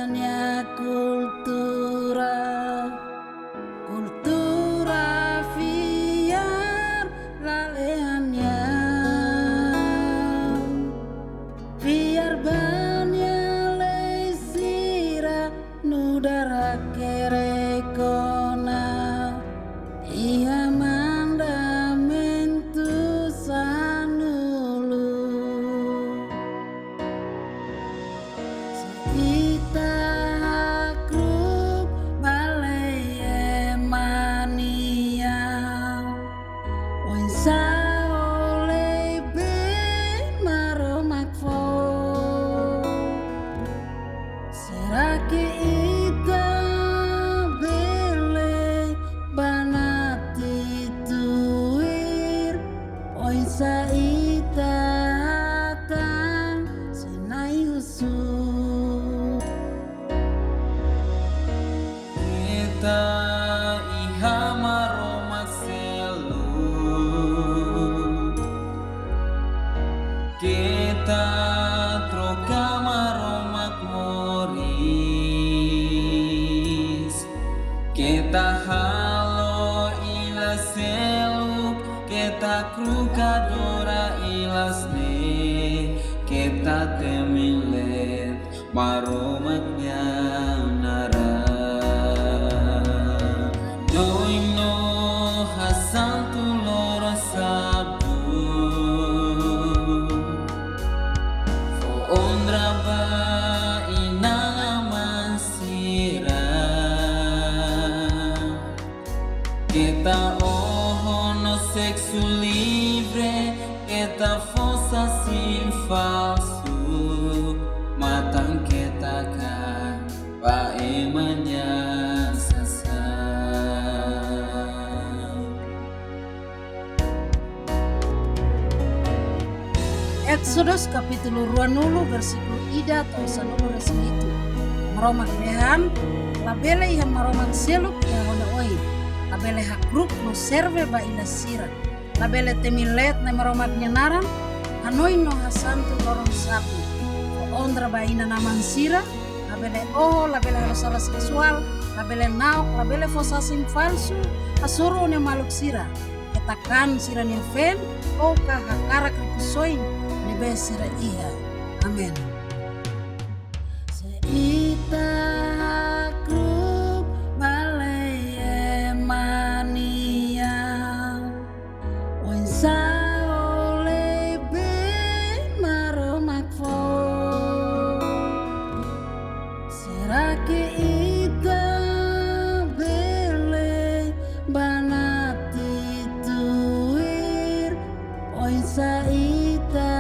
Banyak kultura fiar laleannya, fiar banyak leisira nudara kerekona ia mandamentu sanulu kita grup balai mania wansa oleh ben maromakfo seraki ita bele banati tuir wansa ita hatang senai usul Kita iha maromak selu, kita troka maromak moris, kita halo ila seluk, kita kruka dora ilas ne, kita temilet maromaknya nara. Doino hasantu loro sabu Fo ondra ba inanga mansira Kita ohono sexu livre Kita fossa sin falsu Matang kita kan pa emanya Exodus kapitulo 20 versikulo ida atau sanulu resmitu maromak lehan labele iha maromak seluk iha hona oi labele hakruk no serve ba ila sira labele temilet na maromak nyenaran hanoi no hasantu lorong sabu ondra ba ina naman sira labele labele harusala seksual labele naok labele fosasim falsu asuro ne maluk sira ketakan sira ne fen o kahakara krikusoin besira iha. Amen. Seita grup balai mania wansa oleh ben maromakfo seraki ita bele banati tuir wansa ita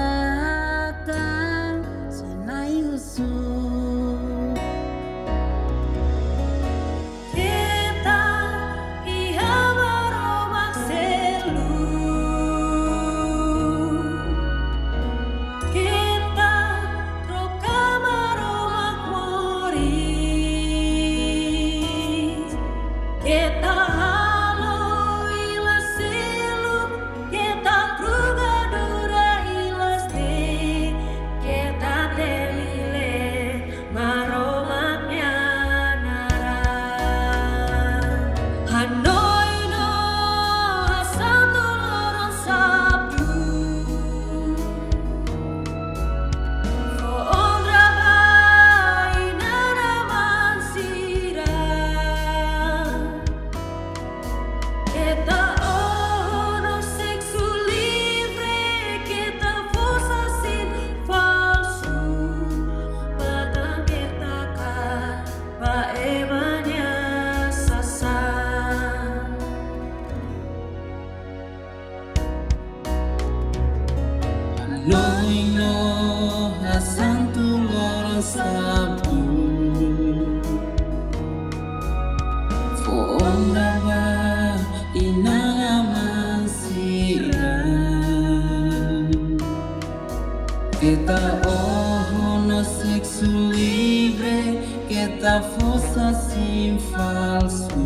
Loino hasantu loro sabu Fo onda ba inanga mansira Kita ohono sexu livre Kita fossa sin falsu